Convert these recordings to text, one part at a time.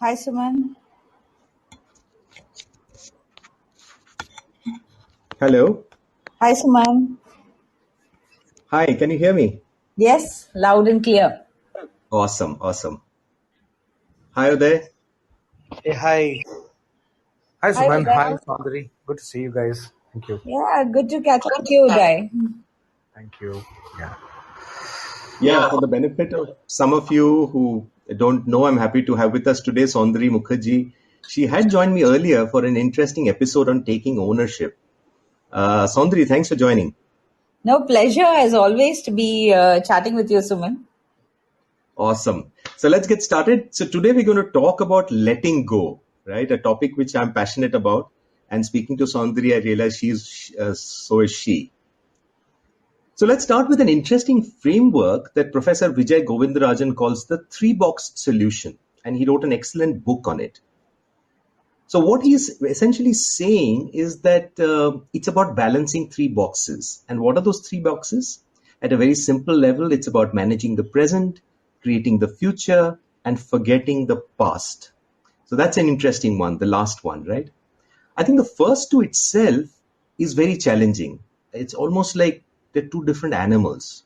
Hi, Suman. Hello. Hi, Suman. Hi, can you hear me? Yes, loud and clear. Awesome, awesome. Hi there. Hey, hi. Hi, Hi, Suman. Hi, Uday. Saundari. Good to see you guys. Thank you. Yeah, good to catch up with you, Uday. Thank you. Yeah. Yeah, for the benefit of some of you who don't know, I'm happy to have with us today Saundari Mukherjee. She had joined me earlier for an interesting episode on taking ownership. Saundari, thanks for joining. No, pleasure as always to be chatting with you, Suman. Awesome. So let's get started. So today we're going to talk about letting go, right? A topic which I'm passionate about. And speaking to Saundari, I realize so is she. So let's start with an interesting framework that Professor Vijay Govindarajan calls the three-box solution, and he wrote an excellent book on it. So what he's essentially saying is that it's about balancing three boxes. And what are those three boxes? At a very simple level, it's about managing the present, creating the future, and forgetting the past. So that's an interesting one, the last one, right? I think the first two itself is very challenging. It's almost like they're two different animals.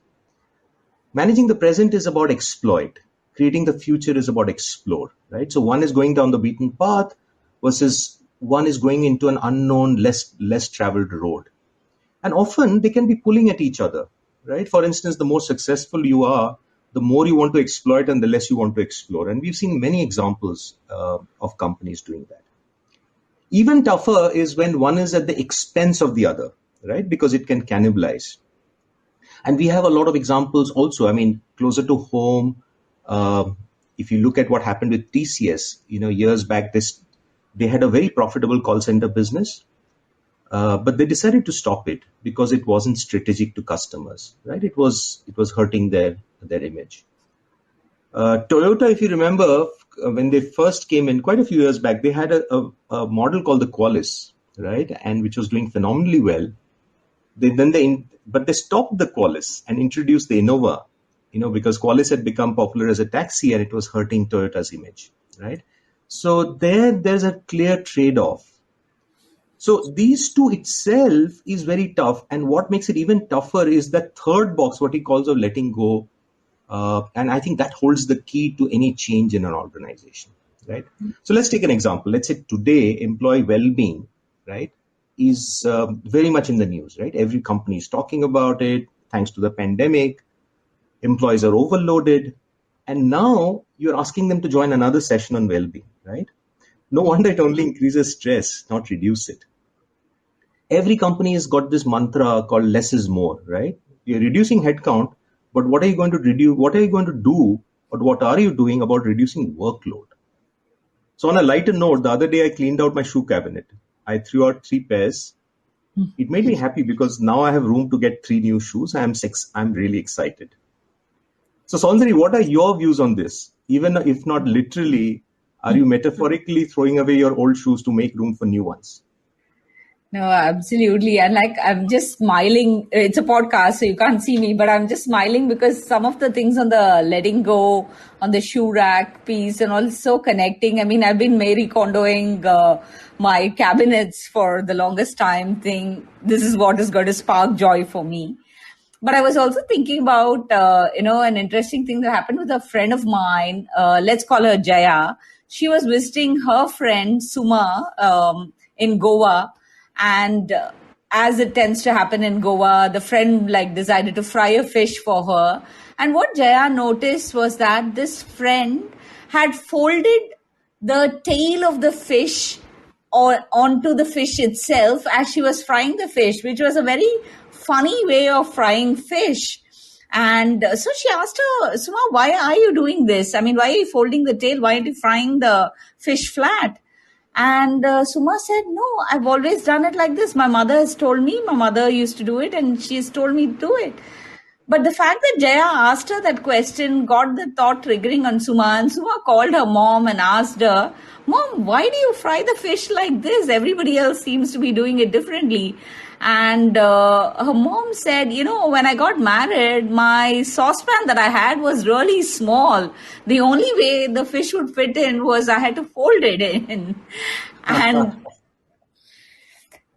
Managing the present is about exploit. Creating the future is about explore, right? So one is going down the beaten path versus one is going into an unknown, less traveled road. And often they can be pulling at each other, right? For instance, the more successful you are, the more you want to exploit and the less you want to explore. And we've seen many examples of companies doing that. Even tougher is when one is at the expense of the other, right? Because it can cannibalize. And we have a lot of examples also. I mean, closer to home, if you look at what happened with TCS, years back, they had a very profitable call center business, but they decided to stop it because it wasn't strategic to customers, right? It was hurting their image. Toyota, if you remember, when they first came in quite a few years back, they had a model called the Qualis, right, and which was doing phenomenally well. But they stopped the Qualis and introduced the Innova, because Qualis had become popular as a taxi and it was hurting Toyota's image, right? So there's a clear trade-off. So these two itself is very tough, and what makes it even tougher is that third box, what he calls of letting go, and I think that holds the key to any change in an organization, right? So let's take an example. Let's say today employee well-being, right, is very much in the news, right? Every company is talking about it. Thanks to the pandemic, employees are overloaded, and now you're asking them to join another session on well-being, right? No wonder it only increases stress, not reduce it. Every company has got this mantra called less is more, right? You're reducing headcount, but what are you going to reduce? What are you going to do, or what are you doing about reducing workload? So on a lighter note, the other day I cleaned out my shoe cabinet. I threw out 3 pairs. It made me happy because now I have room to get 3 new shoes. I'm really excited. So Saundari, what are your views on this? Even if not literally, are you metaphorically throwing away your old shoes to make room for new ones? No, absolutely. And like, I'm just smiling. It's a podcast, so you can't see me, but I'm just smiling because some of the things on the letting go, on the shoe rack piece, and also connecting. I mean, I've been Marie Kondoing my cabinets for the longest time. This is what is going to spark joy for me. But I was also thinking about, an interesting thing that happened with a friend of mine. Let's call her Jaya. She was visiting her friend Suma in Goa, and as it tends to happen in Goa, the friend like decided to fry a fish for her. And what Jaya noticed was that this friend had folded the tail of the fish or onto the fish itself as she was frying the fish, which was a very funny way of frying fish. And so she asked her, Suma, why are you doing this? I mean, why are you folding the tail? Why aren't you frying the fish flat? And Suma said, no, I've always done it like this. My mother has told me, my mother used to do it, and she's told me to do it. But the fact that Jaya asked her that question got the thought triggering on Suma, and Suma called her mom and asked her, Mom, why do you fry the fish like this? Everybody else seems to be doing it differently. And her mom said, when I got married, my saucepan that I had was really small. The only way the fish would fit in was I had to fold it in. And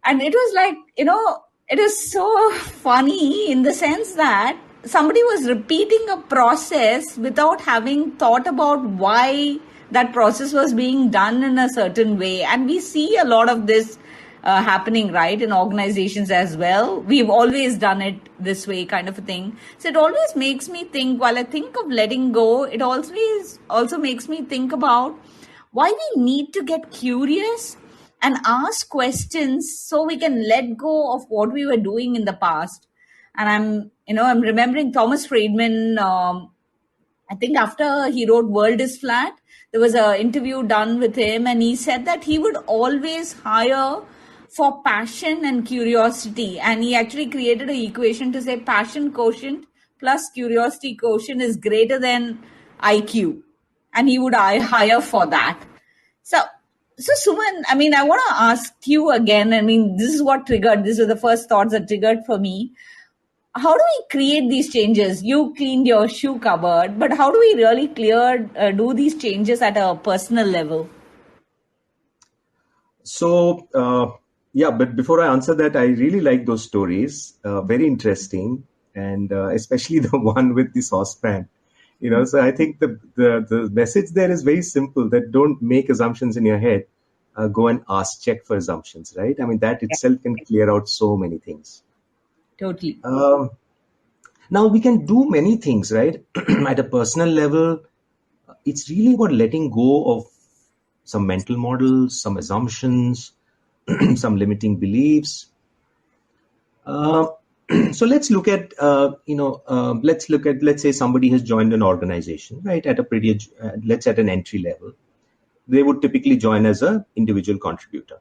it was like, it is so funny in the sense that somebody was repeating a process without having thought about why that process was being done in a certain way. And we see a lot of this happening, right, in organizations as well. We've always done it this way, kind of a thing. So it always makes me think, while I think of letting go, it also makes me think about why we need to get curious and ask questions so we can let go of what we were doing in the past. And I'm remembering Thomas Friedman. I think after he wrote World is Flat, there was an interview done with him, and he said that he would always hire for passion and curiosity. And he actually created an equation to say passion quotient plus curiosity quotient is greater than IQ. And he would hire for that. So Suman, I want to ask you again. This is what triggered, these are the first thoughts that triggered for me. How do we create these changes? You cleaned your shoe cupboard, but how do we really do these changes at a personal level? So, but before I answer that, I really like those stories. Very interesting. And especially the one with the saucepan. So I think the message there is very simple, that don't make assumptions in your head. Go and check for assumptions, right? That itself can clear out so many things. Totally. Now we can do many things, right? At a personal level, it's really about letting go of some mental models, some assumptions, some limiting beliefs. So let's look at, let's say somebody has joined an organization, right? At at an entry level, they would typically join as an individual contributor.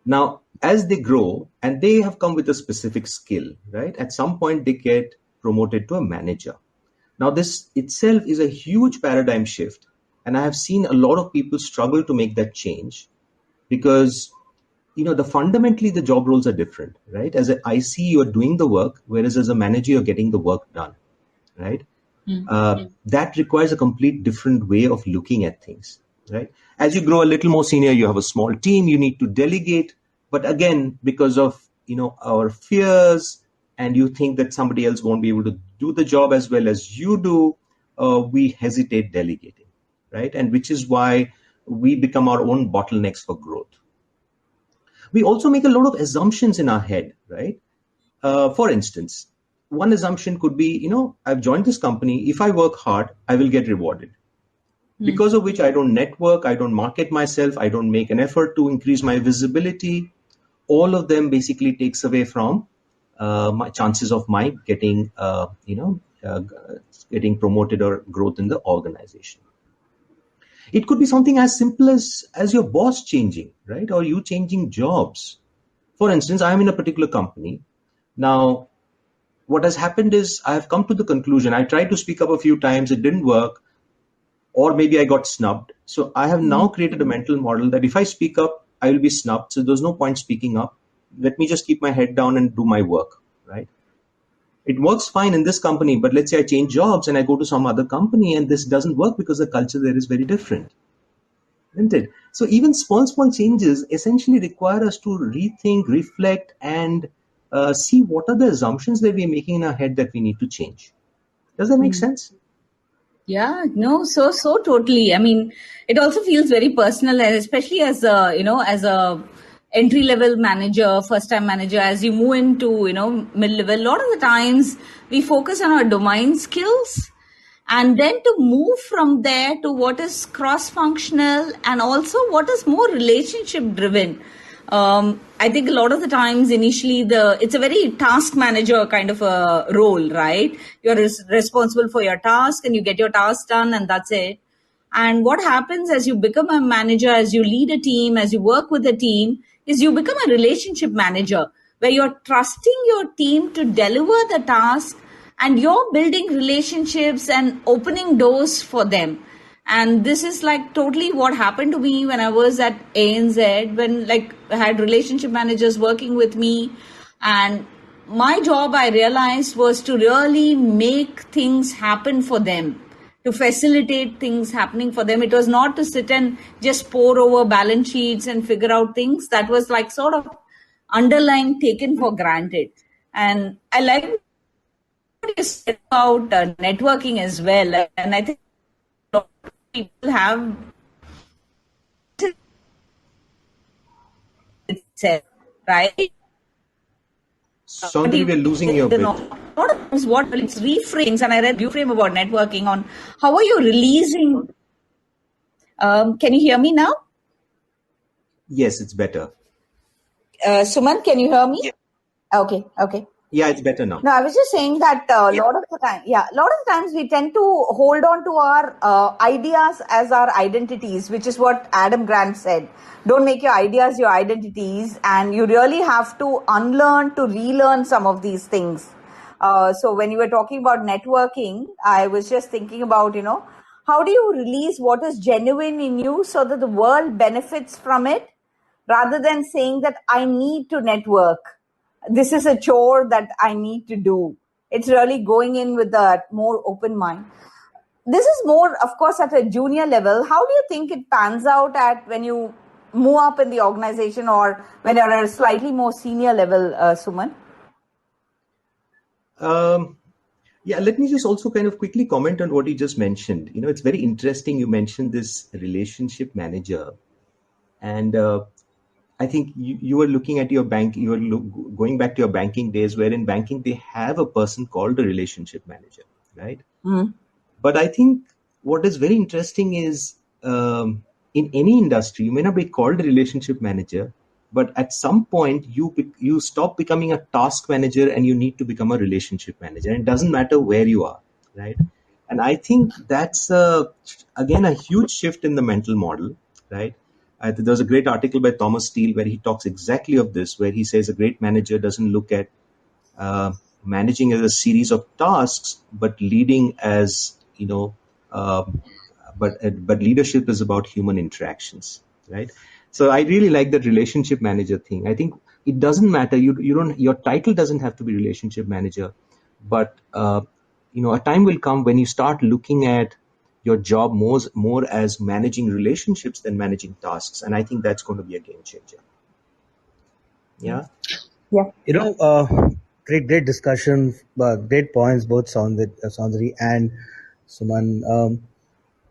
Now, as they grow and they have come with a specific skill, right? At some point, they get promoted to a manager. Now, this itself is a huge paradigm shift. And I have seen a lot of people struggle to make that change because, fundamentally the job roles are different, right? As an IC, you're doing the work, whereas as a manager, you're getting the work done, right? That requires a complete different way of looking at things, right? As you grow a little more senior, you have a small team, you need to delegate. But again, because of, our fears, and you think that somebody else won't be able to do the job as well as you do, we hesitate delegating, right? And which is why we become our own bottlenecks for growth. We also make a lot of assumptions in our head, right? For instance, one assumption could be, I've joined this company. If I work hard, I will get rewarded. Because of which I don't network, I don't market myself, I don't make an effort to increase my visibility. All of them basically takes away from my chances of my getting, getting promoted or growth in the organization. It could be something as simple as your boss changing, right? Or you changing jobs. For instance, I'm in a particular company. Now, what has happened is I have come to the conclusion, I tried to speak up a few times, it didn't work, or maybe I got snubbed. So I have now created a mental model that if I speak up, I will be snubbed. So there's no point speaking up. Let me just keep my head down and do my work, right? It works fine in this company, but let's say I change jobs and I go to some other company and this doesn't work because the culture there is very different, isn't it? So even small changes essentially require us to rethink, reflect, and see what are the assumptions that we're making in our head that we need to change. Does that make sense? Yeah, no, so totally. It also feels very personal, and especially as a entry level manager, first time manager, as you move into, mid level, a lot of the times we focus on our domain skills, and then to move from there to what is cross functional and also what is more relationship driven. I think a lot of the times initially it's a very task manager kind of a role, right? You're responsible for your task and you get your task done and that's it. And what happens as you become a manager, as you lead a team, as you work with a team, is you become a relationship manager where you're trusting your team to deliver the task and you're building relationships and opening doors for them. And this is like totally what happened to me when I was at ANZ, when like I had relationship managers working with me. And my job, I realized, was to really make things happen for them, to facilitate things happening for them. It was not to sit and just pour over balance sheets and figure out things. That was like sort of underlying taken for granted. And I like what you said about networking as well. And I think a lot of people have itself, right? Saundari, we're losing you a A bit. lot of times what it's reframes, and I read reframe about networking on how are you releasing. Can you hear me now? Yes, it's better. Suman, can you hear me? Okay. Yeah, it's better now. No, I was just saying that a lot of the time, a lot of times we tend to hold on to our ideas as our identities, which is what Adam Grant said. Don't make your ideas your identities, and you really have to unlearn to relearn some of these things. So when you were talking about networking, I was just thinking about, how do you release what is genuine in you so that the world benefits from it, rather than saying that I need to network. This is a chore that I need to do. It's really going in with a more open mind. This is more, of course, at a junior level. How do you think it pans out at when you move up in the organization or when you're at a slightly more senior level, Suman? Yeah, let me just also kind of quickly comment on what you just mentioned. It's very interesting. You mentioned this relationship manager, and I think you were looking at your bank, you were going back to your banking days, where in banking they have a person called a relationship manager, right? But I think what is very interesting is in any industry, you may not be called a relationship manager, but at some point you stop becoming a task manager and you need to become a relationship manager. And it doesn't matter where you are, right? And I think that's again a huge shift in the mental model, right? There was a great article by Thomas Steele where he talks exactly of this, where he says a great manager doesn't look at managing as a series of tasks, but leading as but leadership is about human interactions, right? So I really like that relationship manager thing. I think it doesn't matter. You don't. Your title doesn't have to be relationship manager, but a time will come when you start looking at your job more as managing relationships than managing tasks, and I think that's going to be a game changer. Yeah. Great discussion, great points, both Soundari and Suman.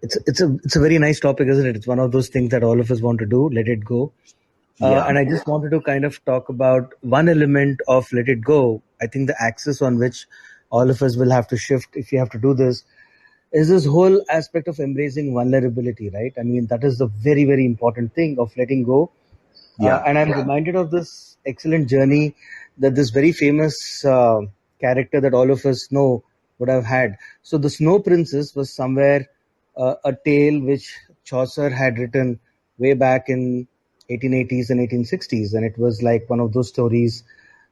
It's a very nice topic, isn't it? It's one of those things that all of us want to do. Let it go. Yeah. And I just wanted to kind of talk about one element of Let It Go. I think the axis on which all of us will have to shift if you have to do this is this whole aspect of embracing vulnerability, right? I mean, that is the very, very important thing of letting go. Yeah. And I'm reminded of this excellent journey that this very famous character that all of us know would have had. So the Snow Princess was somewhere a tale which Chaucer had written way back in 1880s and 1860s. And it was like one of those stories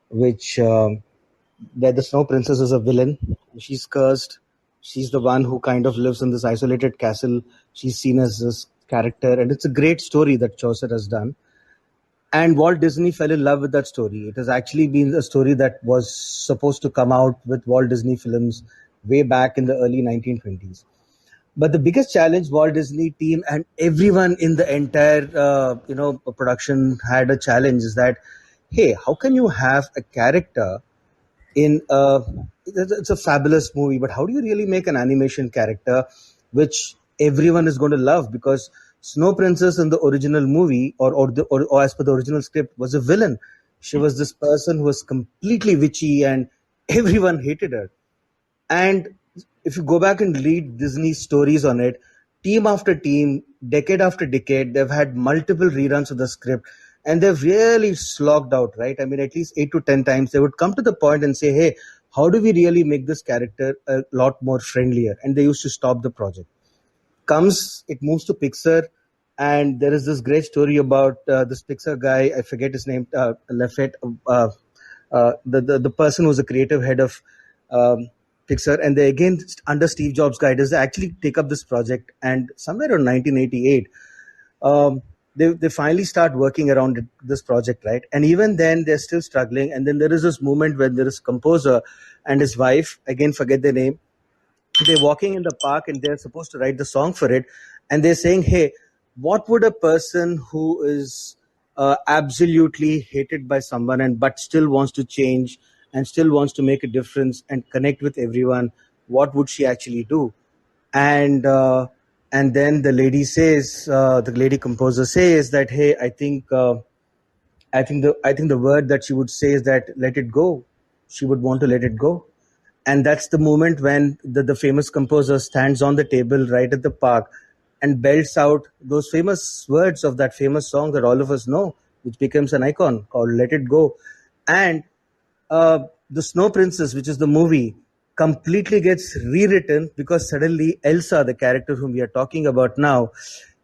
which where the Snow Princess is a villain. She's cursed. She's the one who kind of lives in this isolated castle. She's seen as this character. And it's a great story that Chaucer has done. And Walt Disney fell in love with that story. It has actually been a story that was supposed to come out with Walt Disney films way back in the early 1920s. But the biggest challenge Walt Disney team and everyone in the entire production had a challenge is that, hey, how can you have a character in it's a fabulous movie, but how do you really make an animation character which everyone is going to love? Because Snow Princess in the original movie or as per the original script was a villain. She was this person who was completely witchy and everyone hated her. And if you go back and read Disney's stories on it, team after team, decade after decade, they've had multiple reruns of the script and they've really slogged out, right? I mean, at least 8 to 10 times they would come to the point and say, hey, how do we really make this character a lot more friendlier? And they used to stop the project. It moves to Pixar, and there is this great story about this Pixar guy, I forget his name, Lafette, the person who's the creative head of Pixar, and they again under Steve Jobs' guidance, they actually take up this project. And somewhere around 1988, they finally start working around this project, right? And even then, they're still struggling. And then there is this moment when there is a composer and his wife, again forget their name, they're walking in the park and they're supposed to write the song for it, and they're saying, hey, what would a person who is absolutely hated by someone and but still wants to change and still wants to make a difference and connect with everyone, what would she actually do? And and then the lady says, the lady composer says that, hey, I think the word that she would say is that let it go. She would want to let it go. And that's the moment when the famous composer stands on the table right at the park and belts out those famous words of that famous song that all of us know, which becomes an icon called Let It Go. And the Snow Princess, which is the movie, completely gets rewritten because suddenly Elsa, the character whom we are talking about now,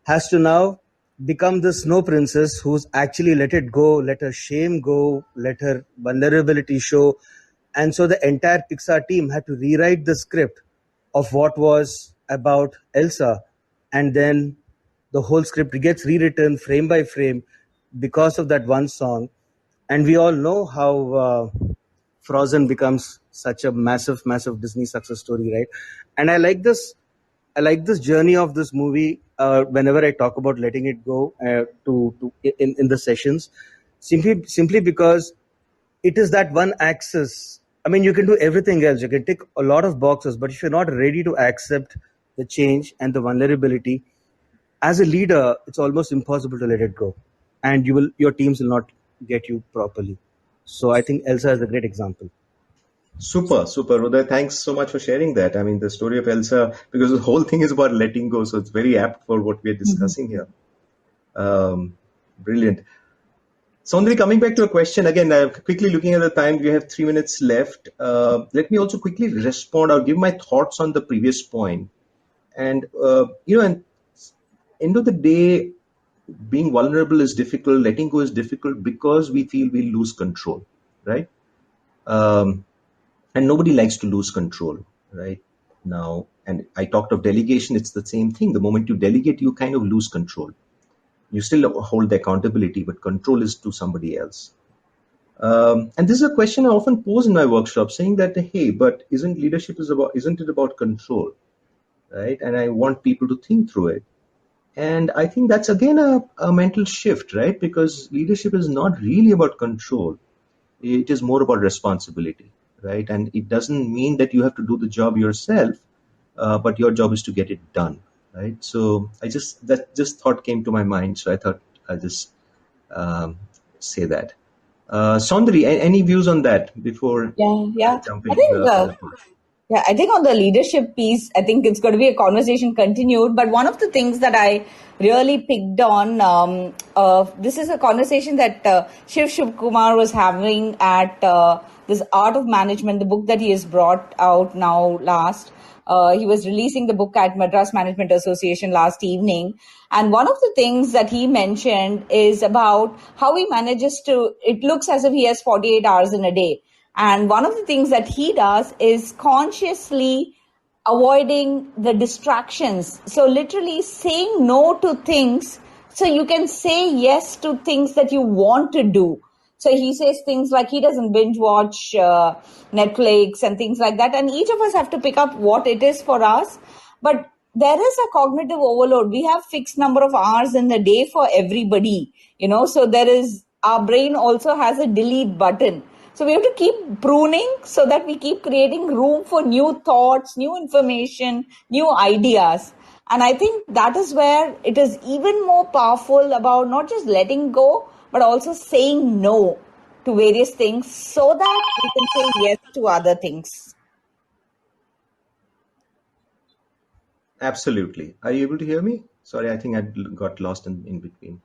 has to now become the Snow Princess who's actually let it go, let her shame go, let her vulnerability show. And so the entire Pixar team had to rewrite the script of what was about Elsa. And then the whole script gets rewritten frame by frame because of that one song. And we all know how Frozen becomes such a massive, massive Disney success story, right? And I like this journey of this movie whenever I talk about letting it go in the sessions, simply because it is that one axis. I mean, you can do everything else. You can tick a lot of boxes, but if you're not ready to accept the change and the vulnerability, as a leader, it's almost impossible to let it go, and your teams will not get you properly. So I think Elsa is a great example. Super, super, Uday. Thanks so much for sharing that. I mean, the story of Elsa, because the whole thing is about letting go, so it's very apt for what we are discussing here. Brilliant. Sondri, coming back to a question again, quickly looking at the time, we have 3 minutes left. Let me also quickly respond or give my thoughts on the previous point. And, and end of the day, being vulnerable is difficult, letting go is difficult because we feel we lose control, right? And nobody likes to lose control, right? Now, and I talked of delegation, it's the same thing. The moment you delegate, you kind of lose control. You still hold the accountability, but control is to somebody else. And this is a question I often pose in my workshop, saying that, hey, but isn't it about control, right? And I want people to think through it. And I think that's again a mental shift, right? Because leadership is not really about control. It is more about responsibility, right? And it doesn't mean that you have to do the job yourself, but your job is to get it done, right? So that thought came to my mind. So I thought I'll just say that. Saundari, any views on that before Yeah. jump I into think the other part? Yeah, I think on the leadership piece, I think it's going to be a conversation continued. But one of the things that I really picked on, this is a conversation that Shiv Kumar was having at this Art of Management, the book that he has brought out now last. He was releasing the book at Madras Management Association last evening. And one of the things that he mentioned is about how he manages it looks as if he has 48 hours in a day. And one of the things that he does is consciously avoiding the distractions. So literally saying no to things so you can say yes to things that you want to do. So he says things like he doesn't binge watch Netflix and things like that. And each of us have to pick up what it is for us. But there is a cognitive overload. We have fixed number of hours in the day for everybody, so our brain also has a delete button. So we have to keep pruning so that we keep creating room for new thoughts, new information, new ideas. And I think that is where it is even more powerful about not just letting go, but also saying no to various things so that we can say yes to other things. Absolutely. Are you able to hear me? Sorry, I think I got lost in between.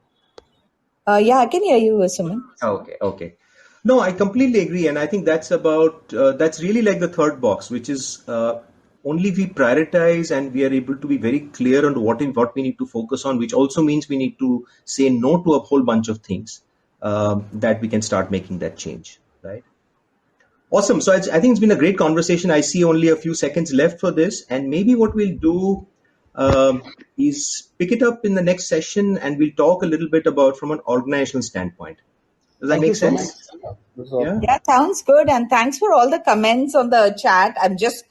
Yeah, I can hear you, Suman. Okay. No, I completely agree. And I think that's really like the third box, which is only we prioritize and we are able to be very clear on what we need to focus on, which also means we need to say no to a whole bunch of things that we can start making that change, right? Awesome. So I think it's been a great conversation. I see only a few seconds left for this, and maybe what we'll do is pick it up in the next session, and we'll talk a little bit about from an organizational standpoint. Does that Thank you make so much. sense? This is Yeah. awesome. Yeah, sounds good. And thanks for all the comments on the chat. I'm just